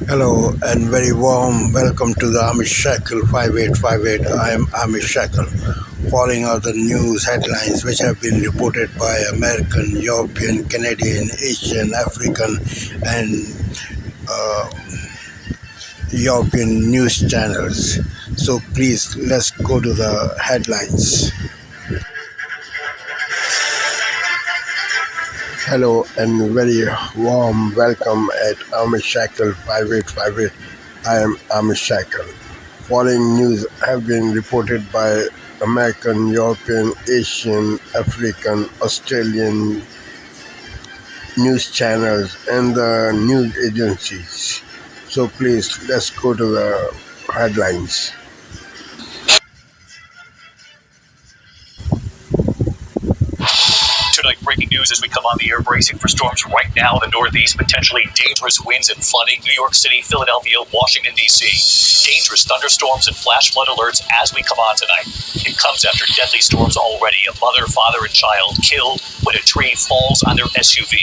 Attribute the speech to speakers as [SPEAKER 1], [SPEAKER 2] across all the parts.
[SPEAKER 1] Hello and very warm welcome to the Amish Shackle 5858. I am Amish Shackle. Following are the news headlines which have been reported by American, European, Canadian, Asian, African, and uh, European news channels. So please let's go to the headlines. Hello and very warm welcome at Amish Shackle 5858. I am Amish Shackle. Following news have been reported by American, European, Asian, African, Australian news channels and the news agencies. So please let's go to the headlines.
[SPEAKER 2] Tonight, breaking news as we come on the air, bracing for storms right now in the Northeast, potentially dangerous winds and flooding. New York City, Philadelphia, Washington, D.C. Dangerous thunderstorms and flash flood alerts as we come on tonight. It comes after deadly storms already. A mother, father, and child killed when a tree falls on their SUV.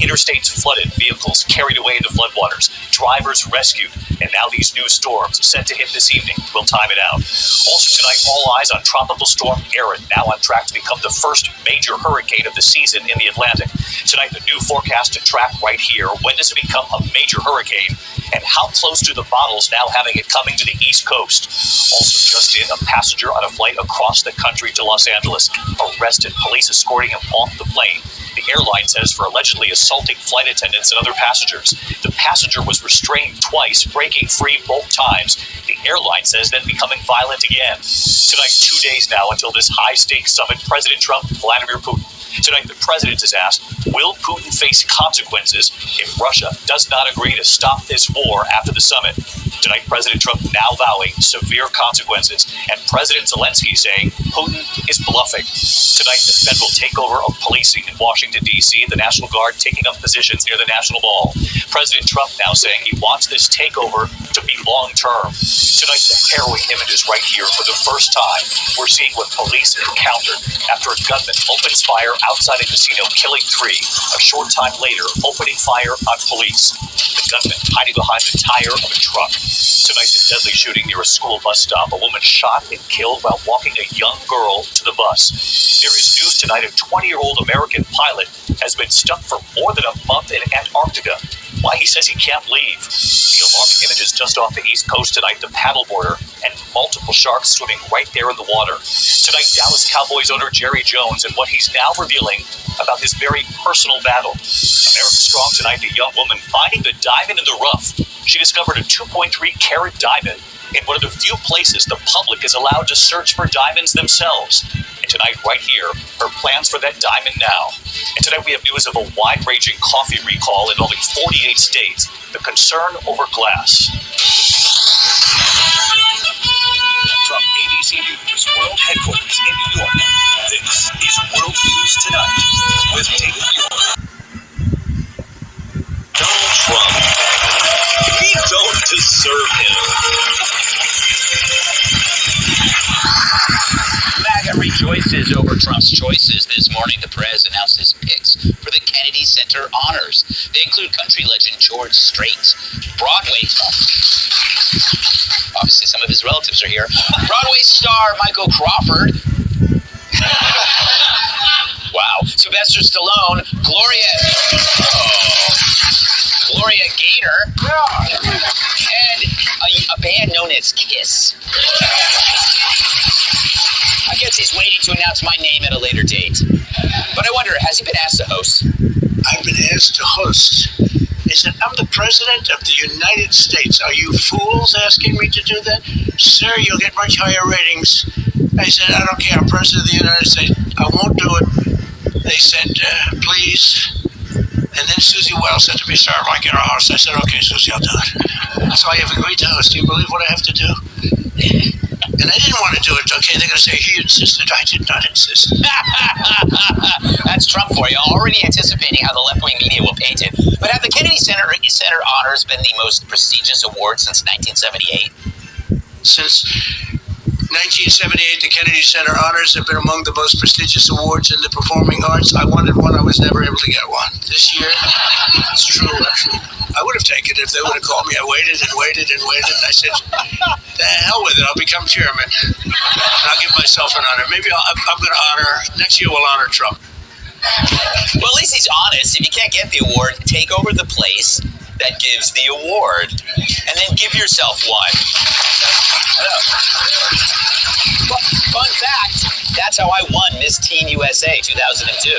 [SPEAKER 2] Interstates flooded, vehicles carried away into floodwaters, drivers rescued, and now these new storms set to hit this evening. We'll time it out. Also tonight, all eyes on Tropical Storm Erin, now on track to become the first major hurricane of the season in the Atlantic. Tonight, the new forecast to track right here. When does it become a major hurricane? And how close to the bottles now having it coming to the East Coast? Also just in, a passenger on a flight across the country to Los Angeles arrested. Police escorting him off the plane. The airline says for allegedly assaulting flight attendants and other passengers. The passenger was restrained twice, breaking free both times. The airline says then becoming violent again. Tonight, 2 days now until this high-stakes summit, President Trump, Vladimir Putin. Tonight, the president is asked, will Putin face consequences if Russia does not agree to stop this war after the summit? Tonight, President Trump now vowing severe consequences, and President Zelensky saying Putin is bluffing. Tonight, the federal takeover of policing in Washington, D.C., the National Guard taking up positions near the National Mall. President Trump now saying he wants this takeover to be long-term. Tonight, the harrowing images right here. For the first time, we're seeing what police encountered after a gunman opens fire outside a casino, killing 3. A short time later, opening fire on police. The gunman hiding behind the tire of a truck. Tonight, the deadly shooting near a school bus stop. A woman shot and killed while walking a young girl to the bus. There is news tonight. A 20-year-old American pilot has been stuck for more than a month in Antarctica. Why he says he can't leave. The alarming images just off the East Coast tonight, the paddleboarder, and multiple sharks swimming right there in the water. Tonight, Dallas Cowboys owner Jerry Jones and what he's now revealing about his very personal battle. America Strong tonight, the young woman finding the diamond in the rough. She discovered a 2.3-carat diamond in one of the few places the public is allowed to search for diamonds themselves. And tonight, right here, her plans for that diamond now. And tonight we have news of a wide-ranging coffee recall involving 48 states. The concern over glass. From ABC News World Headquarters in New York, this is World News Tonight with David Muir. Donald Trump. We don't deserve him.
[SPEAKER 3] MAGA rejoices over Trump's choices. This morning, the press announced his picks for the Kennedy Center honors. They include country legend George Strait, Broadway, obviously some of his relatives are here, Broadway star Michael Crawford, wow, Sylvester Stallone, Gloria Gaynor, and a band known as Kiss. I guess he's waiting to announce my name at a later date. But I wonder, has he been asked to host?
[SPEAKER 4] I've been asked to host. They said, I'm the president of the United States. Are you fools asking me to do that? Sir, you'll get much higher ratings. I said, I don't care. I'm president of the United States. I won't do it. They said, please. And then Susie Wells said to me, sir, I'd like you to host. I said, okay, Susie, I'll do it. So I have agreed to host. Do you believe what I have to do? And I didn't want to do it. Okay, they're going to say he insisted. I did not insist.
[SPEAKER 3] That's Trump for you, already anticipating how the left-wing media will paint it. But have the Kennedy Center honors been the most prestigious award since 1978?
[SPEAKER 4] Since 1978, the Kennedy Center Honors have been among the most prestigious awards in the performing arts. I wanted one. I was never able to get one. This year, it's true, actually. I would have taken it if they would have called me. I waited and waited and waited. And I said, the hell with it. I'll become chairman. And I'll give myself an honor. Maybe I'm going to honor, next year we'll honor Trump.
[SPEAKER 3] Well, at least he's honest. If you can't get the award, take over the place that gives the award, and then give yourself one. Fun fact, that's how I won Miss Teen USA 2002.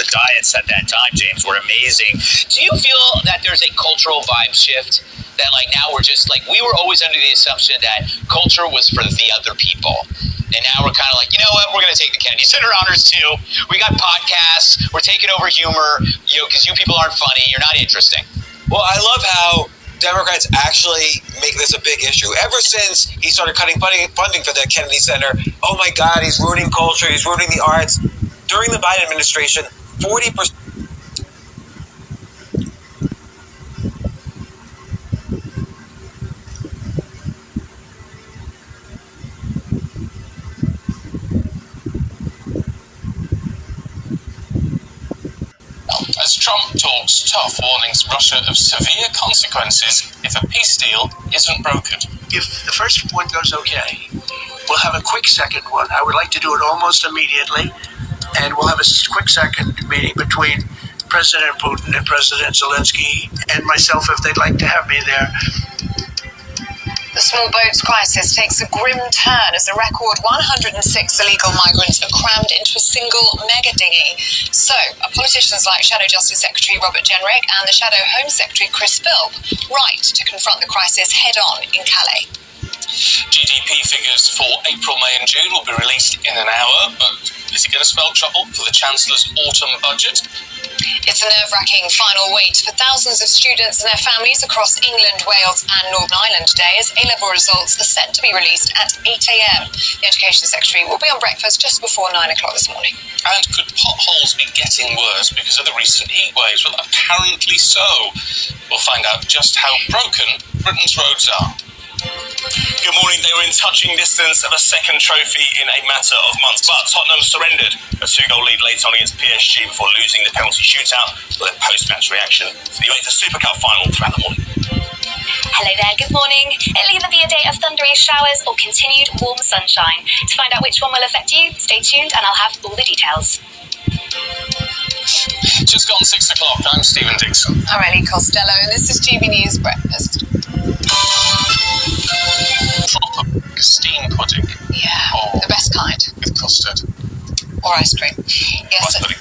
[SPEAKER 3] The diets at that time, James, were amazing. Do you feel that there's a cultural vibe shift? That like now we're just like, we were always under the assumption that culture was for the other people. And now we're kind of like, you know what, we're going to take the Kennedy Center Honors too. We got podcasts, we're taking over humor, because you people aren't funny, you're not interesting.
[SPEAKER 5] Well, I love how Democrats actually make this a big issue. Ever since he started cutting funding for the Kennedy Center, oh my God, he's ruining culture, he's ruining the arts. During the Biden administration, 40%.
[SPEAKER 2] As Trump talks tough, warnings Russia of severe consequences if a peace deal isn't brokered.
[SPEAKER 4] If the first one goes okay, we'll have a quick second one. I would like to do it almost immediately. And we'll have a quick second meeting between President Putin and President Zelensky and myself if they'd like to have me there.
[SPEAKER 6] The small boats crisis takes a grim turn as a record 106 illegal migrants are crammed into a single mega dinghy. So, are politicians like Shadow Justice Secretary Robert Jenrick and the Shadow Home Secretary Chris Philp right to confront the crisis head-on in Calais?
[SPEAKER 2] GDP figures for April, May and June will be released in an hour, but is it going to spell trouble for the Chancellor's autumn budget?
[SPEAKER 6] It's a nerve-wracking final wait for thousands of students and their families across England, Wales and Northern Ireland today as A-level results are set to be released at 8 a.m. The Education Secretary will be on breakfast just before 9 o'clock this morning.
[SPEAKER 2] And could potholes be getting worse because of the recent heat waves? Well, apparently so. We'll find out just how broken Britain's roads are. Good morning. They were in touching distance of a second trophy in a matter of months, but Tottenham surrendered a 2-goal lead late on against PSG before losing the penalty shootout with a post-match reaction for the UEFA Super Cup final throughout the morning.
[SPEAKER 7] Hello there, good morning. It'll either be a day of thundery showers or continued warm sunshine. To find out which one will affect you, stay tuned and I'll have all the details.
[SPEAKER 2] Just gone 6 o'clock. I'm Stephen Dixon.
[SPEAKER 6] I'm Ellie Costello and this is GB News Breakfast.
[SPEAKER 2] Proper steam pudding.
[SPEAKER 6] Yeah,
[SPEAKER 2] Oh.
[SPEAKER 6] the best kind.
[SPEAKER 2] With custard.
[SPEAKER 6] Or ice cream. Yes,
[SPEAKER 2] Rice pudding.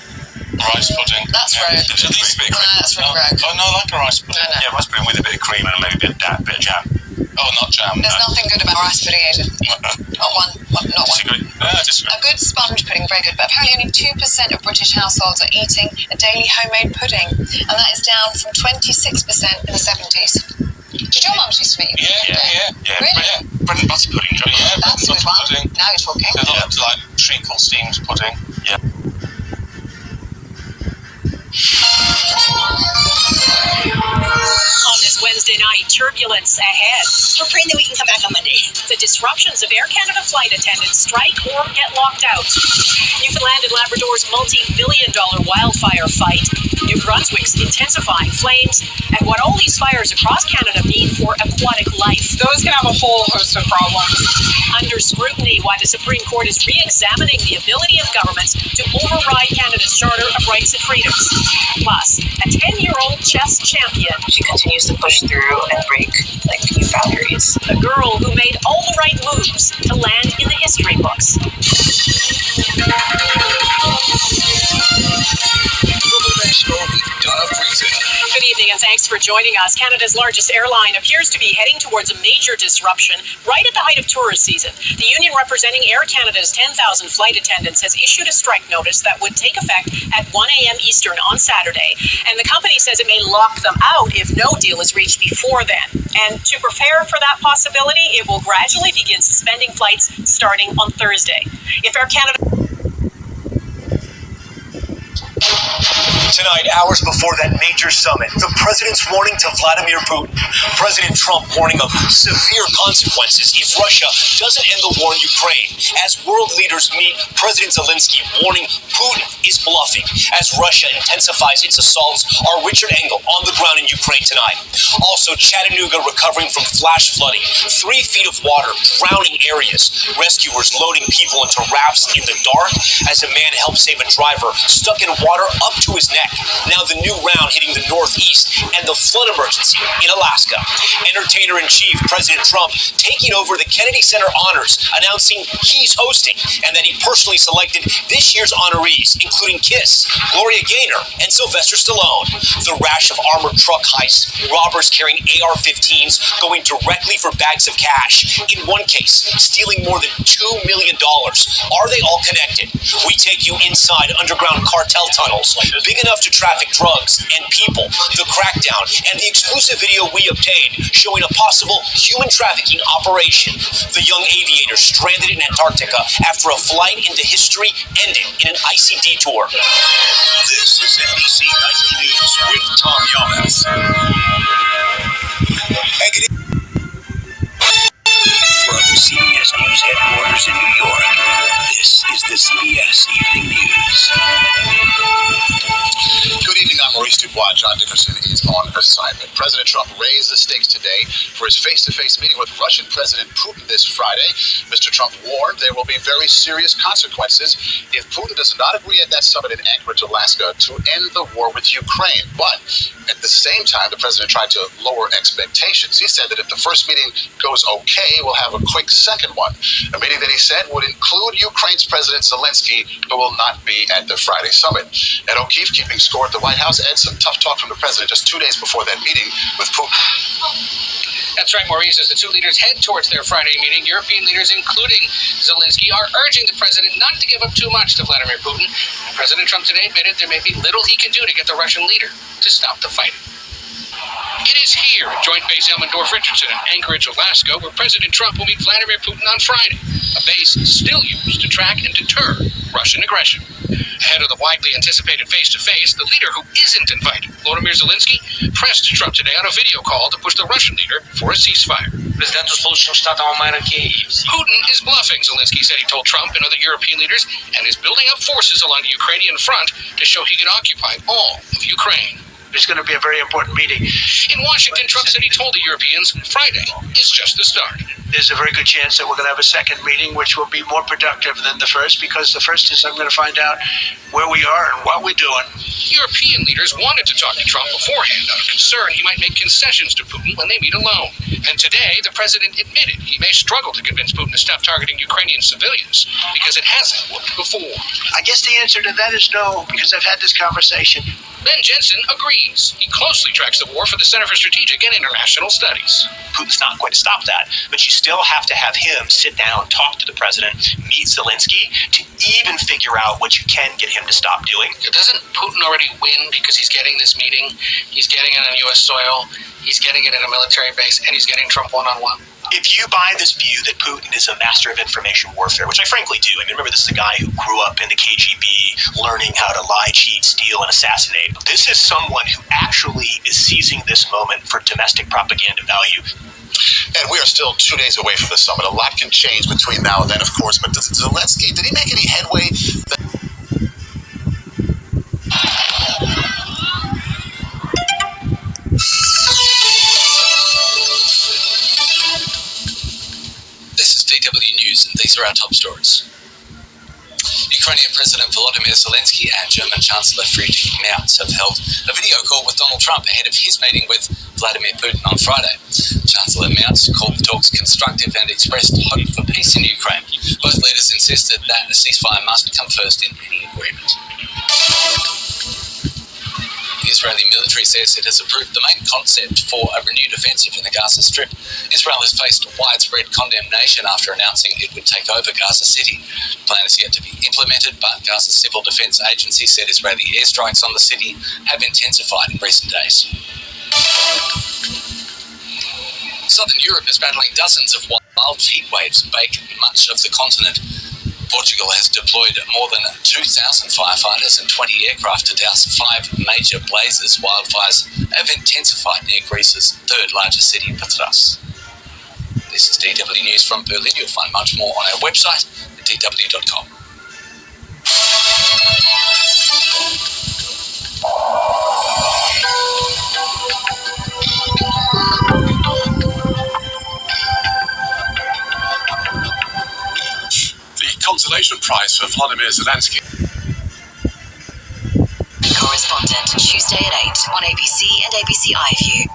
[SPEAKER 2] Rice pudding.
[SPEAKER 6] That's
[SPEAKER 2] yeah.
[SPEAKER 6] rogue.
[SPEAKER 2] At least a bit of cream.
[SPEAKER 6] That's really rogue.
[SPEAKER 2] Oh, no, I like a rice pudding.
[SPEAKER 6] No.
[SPEAKER 2] Yeah, rice pudding with a bit of cream and maybe a bit of jam. Oh, not jam.
[SPEAKER 6] There's nothing good about rice pudding, Asian. Not one.
[SPEAKER 2] Disagree. Disagree.
[SPEAKER 6] A good sponge pudding, very good, but apparently only 2% of British households are eating a daily homemade pudding, and that is down from 26% in the 70s. Did your mum used to make you?
[SPEAKER 2] Yeah.
[SPEAKER 6] Really?
[SPEAKER 2] Yeah. Bread and butter pudding, do you know? Yeah,
[SPEAKER 6] That's a
[SPEAKER 2] bread
[SPEAKER 6] good
[SPEAKER 2] and
[SPEAKER 6] one.
[SPEAKER 2] butter pudding.
[SPEAKER 6] Now you're talking.
[SPEAKER 2] There's a lot of like treacle steamed pudding. Yeah.
[SPEAKER 8] On this Wednesday night, turbulence ahead.
[SPEAKER 9] We're praying that we can come back on Monday.
[SPEAKER 8] The disruptions of Air Canada flight attendants strike or get locked out. Newfoundland and Labrador's multi-billion-dollar wildfire fight. New Brunswick's intensifying flames. And what all these fires across Canada mean for aquatic life.
[SPEAKER 10] Those can have a whole host of problems.
[SPEAKER 8] Under scrutiny, why the Supreme Court is re-examining the ability of governments to override Canada's Charter of Rights and Freedoms. Plus, a 10-year-old chess champion.
[SPEAKER 9] She continues to push through and break new boundaries.
[SPEAKER 8] A girl who made all the right moves to land in the history books. Good evening and thanks for joining us. Canada's largest airline appears to be heading towards a major disruption right at the height of tourist season. The union representing Air Canada's 10,000 flight attendants has issued a strike notice that would take effect at 1 a.m. Eastern on Saturday. And the company says it may lock them out if no deal is reached before then. And to prepare for that possibility, it will gradually begin suspending flights starting on Thursday. If Air Canada...
[SPEAKER 2] Tonight, hours before that major summit, the president's warning to Vladimir Putin. President Trump warning of severe consequences if Russia doesn't end the war in Ukraine. As world leaders meet, President Zelensky warning Putin is bluffing as Russia intensifies its assaults. Our Richard Engel on the ground in Ukraine tonight. Also, Chattanooga recovering from flash flooding. 3 feet of water, drowning areas. Rescuers loading people into rafts in the dark as a man helps save a driver stuck in water up to his neck. Now the new round hitting the Northeast and the flood emergency in Alaska. Entertainer-in-chief President Trump taking over the Kennedy Center honors, announcing he's hosting and that he personally selected this year's honorees, including Kiss, Gloria Gaynor, and Sylvester Stallone. The rash of armored truck heists, robbers carrying AR-15s going directly for bags of cash. In one case, stealing more than $2 million. Are they all connected? We take you inside underground cartel tunnels, big enough to traffic drugs and people, the crackdown, and the exclusive video we obtained showing a possible human trafficking operation. The young aviator stranded in Antarctica after a flight into history ended in an icy detour.
[SPEAKER 11] This is NBC Nightly News with Tom Yamas. From CBS News headquarters in New York, this is the CBS Evening News.
[SPEAKER 12] Good evening, I'm Maurice Dubois. John Dickerson is on assignment. President Trump raised the stakes today for his face-to-face meeting with Russian President Putin this Friday. Mr. Trump warned there will be very serious consequences if Putin does not agree at that summit in Anchorage, Alaska, to end the war with Ukraine. But at the same time, the president tried to lower expectations. He said that if the first meeting goes okay, we'll have a quick second one. A meeting that he said would include Ukraine's President Zelensky, who will not be at the Friday summit. Ed O'Keefe keeping score at the White House. Ed, some tough talk from the president just 2 days before that meeting with Putin.
[SPEAKER 13] That's right, Maurice. As the two leaders head towards their Friday meeting, European leaders, including Zelensky, are urging the president not to give up too much to Vladimir Putin. President Trump today admitted there may be little he can do to get the Russian leader to stop the fighting. It is here at Joint Base Elmendorf-Richardson in Anchorage, Alaska, where President Trump will meet Vladimir Putin on Friday, a base still used to track and deter Russian aggression. Ahead of the widely anticipated face-to-face, the leader who isn't invited, Volodymyr Zelensky, pressed Trump today on a video call to push the Russian leader for a ceasefire. Putin is bluffing, Zelensky said he told Trump and other European leaders, and is building up forces along the Ukrainian front to show he can occupy all of Ukraine.
[SPEAKER 4] It's going to be a very important meeting.
[SPEAKER 13] In Washington, Trump said he told the Europeans Friday is just the start.
[SPEAKER 4] There's a very good chance that we're going to have a second meeting, which will be more productive than the first, because the first is I'm going to find out where we are and what we're doing.
[SPEAKER 13] European leaders wanted to talk to Trump beforehand out of concern he might make concessions to Putin when they meet alone. And today, the president admitted he may struggle to convince Putin to stop targeting Ukrainian civilians because it hasn't worked before.
[SPEAKER 4] I guess the answer to that is no, because I've had this conversation.
[SPEAKER 13] Ben Jensen agrees. He closely tracks the war for the Center for Strategic and International Studies.
[SPEAKER 2] Putin's not going to stop that, but you still have to have him sit down, talk to the president, meet Zelensky, to even figure out what you can get him to stop doing.
[SPEAKER 13] Doesn't Putin already win because he's getting this meeting? He's getting it on U.S. soil, he's getting it at a military base, and he's getting Trump one-on-one?
[SPEAKER 2] If you buy this view that Putin is a master of information warfare, which I frankly do, I mean, remember, this is a guy who grew up in the KGB, learning how to lie, cheat, steal, and assassinate. This is someone who actually is seizing this moment for domestic propaganda value.
[SPEAKER 12] And we are still 2 days away from the summit. A lot can change between now and then, of course, but Zelensky, did he make any headway?
[SPEAKER 14] This is DW News, and these are our top stories. Ukrainian President Volodymyr Zelensky and German Chancellor Friedrich Merz have held a video call with Donald Trump ahead of his meeting with Vladimir Putin on Friday. Chancellor Merz called the talks constructive and expressed hope for peace in Ukraine. Both leaders insisted that a ceasefire must come first in any agreement. The Israeli military says it has approved the main concept for a renewed offensive in the Gaza Strip. Israel has faced widespread condemnation after announcing it would take over Gaza City. The plan is yet to be implemented, but Gaza's Civil Defense Agency said Israeli airstrikes on the city have intensified in recent days. Southern Europe is battling dozens of wild heat waves, baking much of the continent. Portugal has deployed more than 2,000 firefighters and 20 aircraft to douse 5 major blazes. Wildfires have intensified near Greece's third largest city, Patras. This is DW News from Berlin. You'll find much more on our website at dw.com.
[SPEAKER 12] The consolation prize for Volodymyr Zelensky.
[SPEAKER 6] Correspondent, Tuesday at 8 on ABC and ABC iView.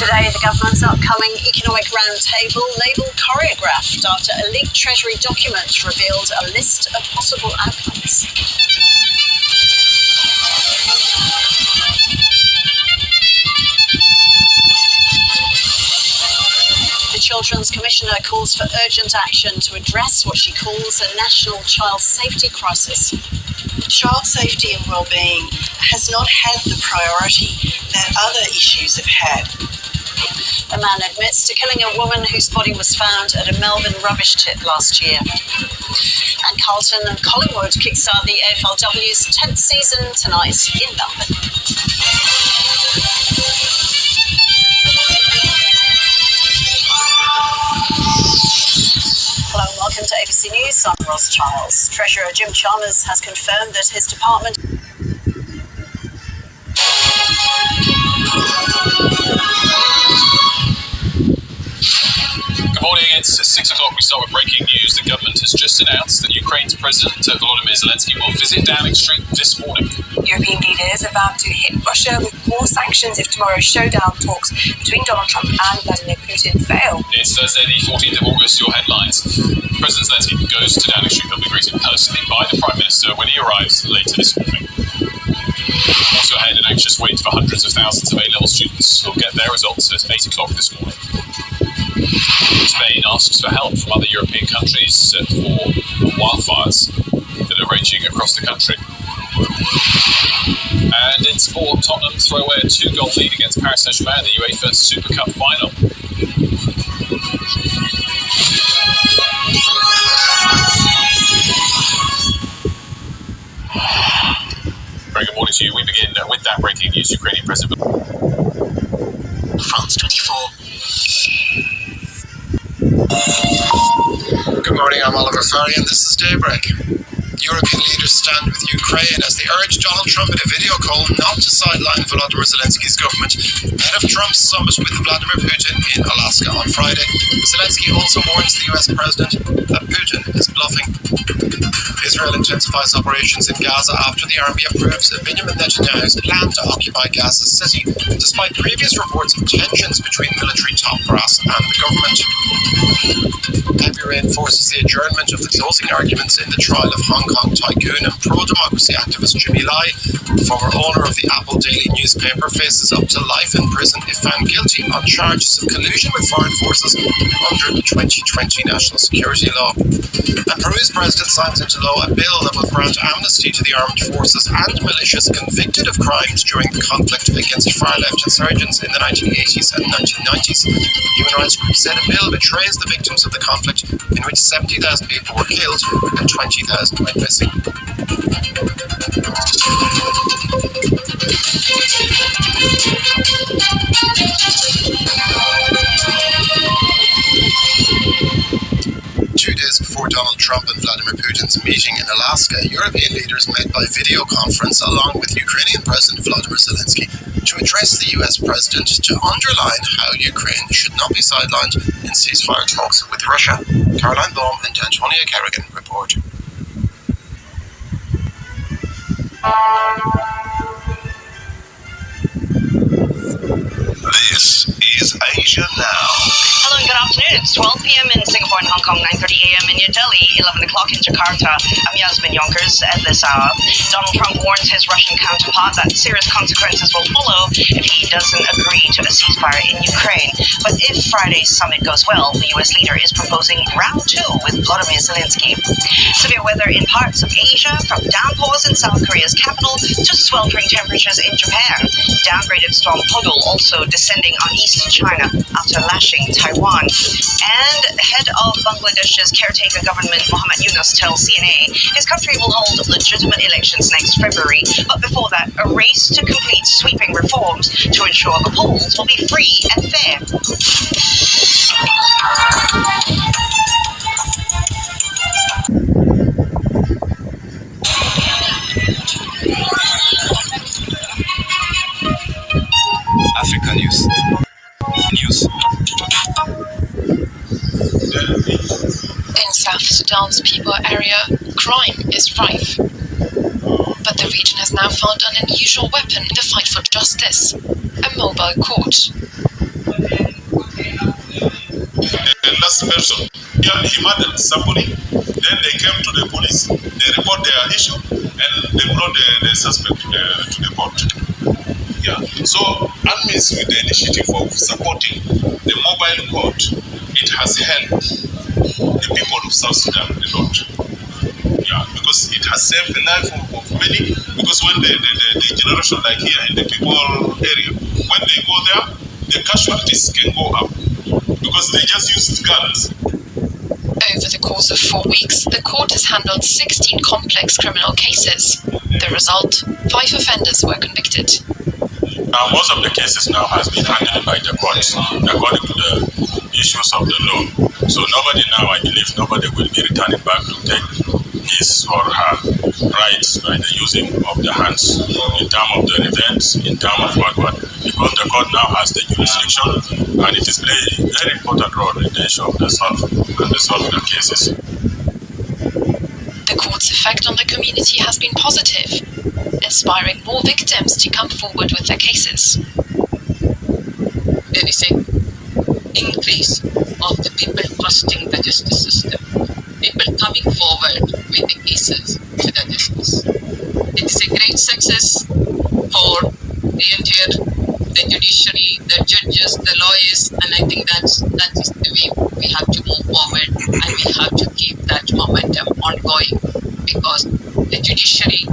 [SPEAKER 6] Today, the government's upcoming economic roundtable labelled choreographed after a leaked Treasury document revealed a list of possible outcomes. The Children's Commissioner calls for urgent action to address what she calls a national child safety crisis.
[SPEAKER 15] Child safety and well-being has not had the priority that other issues have had.
[SPEAKER 6] A man admits to killing a woman whose body was found at a Melbourne rubbish tip last year. And Carlton and Collingwood kickstart the AFLW's 10th season tonight in Melbourne. Hello and welcome to ABC News. I'm Ross Charles. Treasurer Jim Chalmers has confirmed that his department...
[SPEAKER 2] Good morning, it's 6 o'clock. We start with breaking news. The government has just announced that Ukraine's President Volodymyr Zelensky will visit Downing Street this morning.
[SPEAKER 9] European leaders are about to hit Russia with more sanctions if tomorrow's showdown talks between Donald Trump and Vladimir Putin fail.
[SPEAKER 2] It's Thursday, the 14th of August. Your headlines. President Zelensky goes to Downing Street. He'll be greeted personally by the Prime Minister when he arrives later this morning. Also ahead, an anxious wait for hundreds of thousands of A-level students who'll get their results at 8 o'clock this morning. Spain asks for help from other European countries for wildfires that are raging across the country. And in sport, Tottenham throw away a 2-goal lead against Paris Saint-Germain in the UEFA Super Cup final. Very good morning to you. We begin with that breaking news. Ukrainian President
[SPEAKER 6] France 24.
[SPEAKER 16] Good morning, I'm Oliver Farry and this is Daybreak. European leaders stand with Ukraine as they urge Donald Trump in a video call not to sideline Volodymyr Zelensky's government ahead of Trump's summit with Vladimir Putin in Alaska on Friday. Zelensky also warns the US president that Putin is bluffing. Israel intensifies operations in Gaza after the army approves Benjamin Netanyahu's plan to occupy Gaza City, despite previous reports of tensions between military top brass and the government. Heavy rain forces the adjournment of the closing arguments in the trial of Hong Kong tycoon and pro-democracy activist Jimmy Lai. Former owner of the Apple Daily newspaper faces up to life in prison if found guilty on charges of collusion with foreign forces under the 2020 national security law. And Peru's president signs into law a bill that will grant amnesty to the armed forces and militias convicted of crimes during the conflict against far-left insurgents in the 1980s and 1990s. Human rights groups said a bill betrays the victims of the conflict, in which 70,000 people were killed and 20,000 went missing. Two days before Donald Trump and Vladimir Putin's meeting in Alaska, European leaders met by video conference along with Ukrainian President Volodymyr Zelensky to address the US president to underline how Ukraine should not be sidelined in ceasefire talks with Russia. Caroline Baum and Antonia Kerrigan report.
[SPEAKER 11] This is Asia Now.
[SPEAKER 6] Hello and good afternoon. It's 12 p.m. in Singapore and Hong Kong, 9:30 a.m. in New Delhi, 11 o'clock in Jakarta. I'm Yasmin Yonkers. At this hour, Donald Trump warns his Russian counterpart that serious consequences will follow if he doesn't agree to a ceasefire in Ukraine. But if Friday's summit goes well, the U.S. leader is proposing round 2 with Volodymyr Zelensky. Severe weather in parts of Asia, from downpours in South Korea's capital to sweltering temperatures in Japan. Downgraded storm Podul also descending on eastern China after lashing Taiwan. And head of Bangladesh's caretaker government, Mohammad Yunus, tells CNA his country will hold legitimate elections next February. But before that, a race to complete sweeping reforms to ensure the polls will be free and fair.
[SPEAKER 11] Africa News.
[SPEAKER 6] In South Sudan's People area, crime is rife. But the region has now found an unusual weapon in the fight for justice: a mobile court.
[SPEAKER 17] The last person, he murdered somebody, then they came to the police, they report their issue, and they brought the suspect to the court. Yeah. So, ANMIS, with the initiative of supporting the mobile court, it has helped the people of South Sudan a lot. Yeah, because it has saved the life of many. Because when the generation like here in the people area, when they go there, the casualties can go up because they just used guns.
[SPEAKER 6] Over the course of 4 weeks, the court has handled 16 complex criminal cases. The result, 5 offenders were convicted.
[SPEAKER 17] Most of the cases now has been handled by the courts according to the issues of the law. So nobody now, I believe, nobody will be returning back to take his or her rights by the using of the hands in terms of the events, in terms of what. Because the court now has the jurisdiction and it is playing a very important role in the issue of the solving the cases.
[SPEAKER 6] The court's effect on the community has been positive, inspiring more victims to come forward with their cases.
[SPEAKER 18] There is an increase of the people trusting the justice system, people coming forward with the cases to the justice. It is a great success for the judiciary, the judges, the lawyers, and I think that is the way we have to move forward, and we have to keep that momentum ongoing, because the judiciary,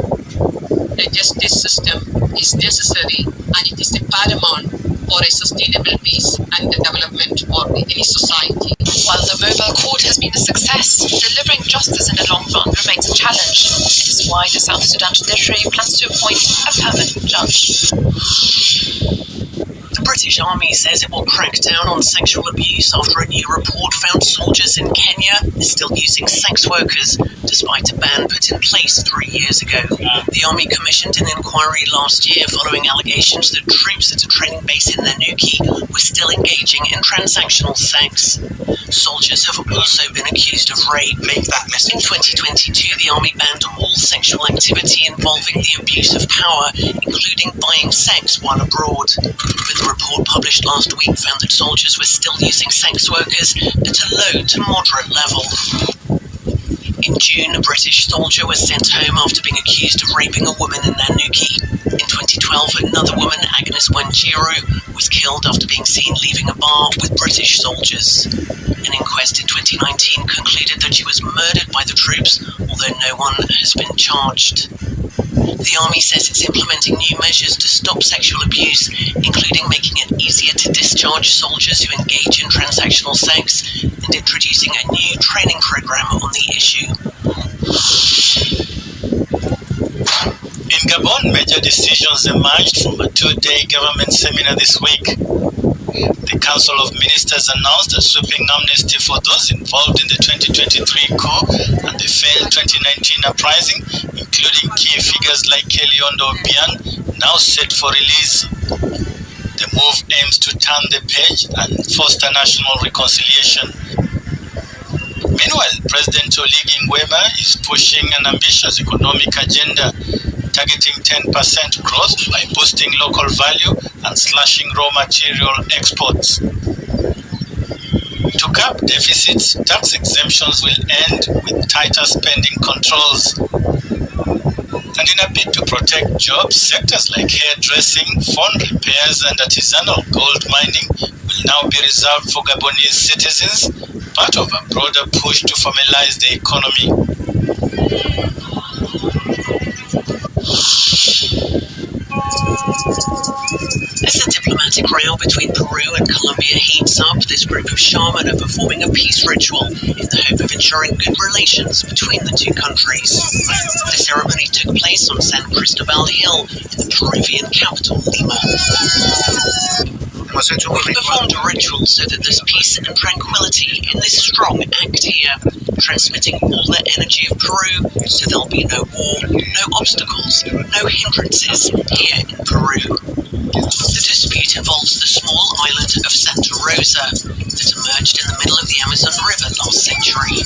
[SPEAKER 18] the justice system is necessary, and it is paramount for a sustainable peace and the development of any society.
[SPEAKER 6] While the mobile court has been a success, delivering justice in the long run remains a challenge. It is why the South Sudan judiciary plans to appoint a permanent judge.
[SPEAKER 19] The British Army says it will crack down on sexual abuse after a new report found soldiers in Kenya are still using sex workers, despite a ban put in place 3 years ago. The Army commissioned an inquiry last year following allegations that troops at a training base in Nanuki were still engaging in transactional sex. Soldiers have also been accused of rape. In 2022, the Army banned all sexual activity involving the abuse of power, including buying sex while abroad. But the report published last week found that soldiers were still using sex workers at a low to moderate level. In June, a British soldier was sent home after being accused of raping a woman in Nanuki. In 2012, another woman, Agnes Wanjiru, was killed after being seen leaving a bar with British soldiers. An inquest in 2019 concluded that she was murdered by the troops, although no one has been charged. The Army says it's implementing new measures to stop sexual abuse, including making it easier to discharge soldiers who engage in transactional sex and introducing a new training program on the issue.
[SPEAKER 20] In Gabon, major decisions emerged from a two-day government seminar this week. The Council of Ministers announced a sweeping amnesty for those involved in the 2023 coup and the failed 2019 uprising, including key figures like Keliondo Obiang, now set for release. The move aims to turn the page and foster national reconciliation. Meanwhile, President Oligui Nguema is pushing an ambitious economic agenda, targeting 10% growth by boosting local value and slashing raw material exports. To cap deficits, tax exemptions will end with tighter spending controls. And in a bid to protect jobs, sectors like hairdressing, phone repairs, and artisanal gold mining will now be reserved for Gabonese citizens, part of a broader push to formalize the economy.
[SPEAKER 19] As the diplomatic
[SPEAKER 6] diplomatic row between Peru and Colombia heats up, this group of shaman are performing a peace ritual in the hope of ensuring good relations between the two countries. The ceremony took place on San Cristobal Hill in the Peruvian capital, Lima. We've performed a ritual so that there's peace and tranquility in this strong act here, transmitting all the energy of Peru so there'll be no war, no obstacles, no hindrances here in Peru. The dispute involves the small island of Santa Rosa that emerged in the middle of the Amazon River last century.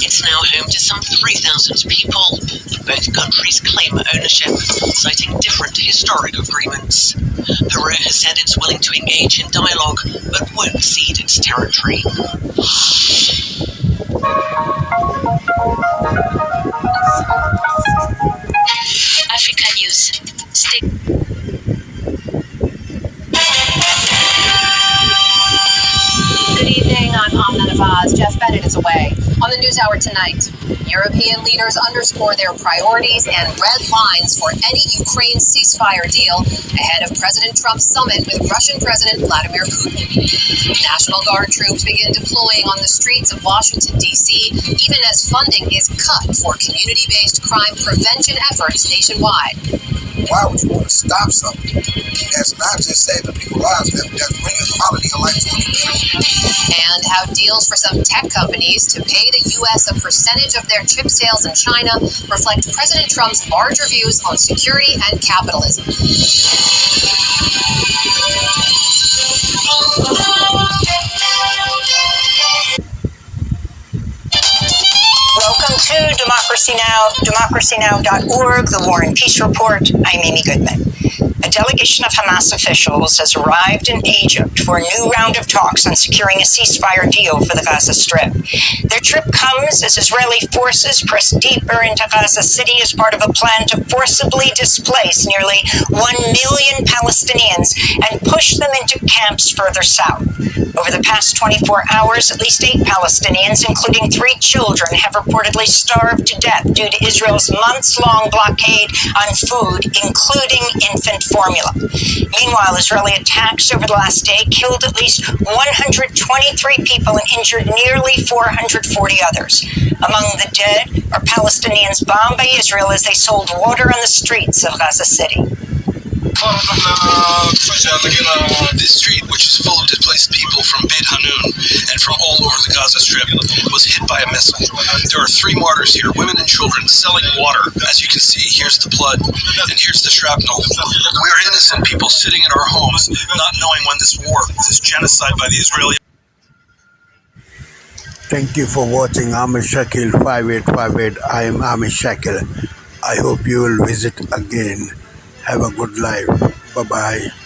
[SPEAKER 6] It's now home to some 3,000 people. Both countries claim ownership, citing different historic agreements. Peru has said it's willing to engage in dialogue, but won't cede its territory.
[SPEAKER 7] Africa News.
[SPEAKER 8] Good evening, I'm Amna Navaz. Jeff Bennett is away. On the NewsHour tonight, European leaders underscore their priorities and red lines for any Ukraine ceasefire deal ahead of President Trump's summit with Russian President Vladimir Putin. National Guard troops begin deploying on the streets of Washington, D.C., even as funding is cut for community-based crime prevention efforts nationwide.
[SPEAKER 21] Why would you want to stop something that's not just saving people's lives, that's bringing quality of life to a community?
[SPEAKER 8] And how deals for some tech companies to pay the U.S. a percentage of their chip sales in China reflect President Trump's larger views on security and capitalism.
[SPEAKER 22] Welcome to Democracy Now!, democracynow.org, the War and Peace Report. I'm Amy Goodman. A delegation of Hamas officials has arrived in Egypt for a new round of talks on securing a ceasefire deal for the Gaza Strip. Their trip comes as Israeli forces press deeper into Gaza City as part of a plan to forcibly displace nearly 1 million Palestinians and push them into camps further south. Over the past 24 hours, at least 8 Palestinians, including 3 children, have reportedly starved to death due to Israel's months-long blockade on food, including infant formula. Meanwhile, Israeli attacks over the last day killed at least 123 people and injured nearly 440 others. Among the dead are Palestinians bombed by Israel as they sold water on the streets of Gaza City.
[SPEAKER 23] This street, which is full of displaced people from Beit Hanun and from all over the Gaza Strip, was hit by a missile. There are 3 martyrs here, women and children, selling water. As you can see, here's the blood, and here's the shrapnel. We are innocent people sitting in our homes, not knowing when this war, this genocide by the Israeli...
[SPEAKER 1] Thank you for watching Amish Shakil 5858. I am Amish Shakil. I hope you will visit again. Have a good life. Bye-bye.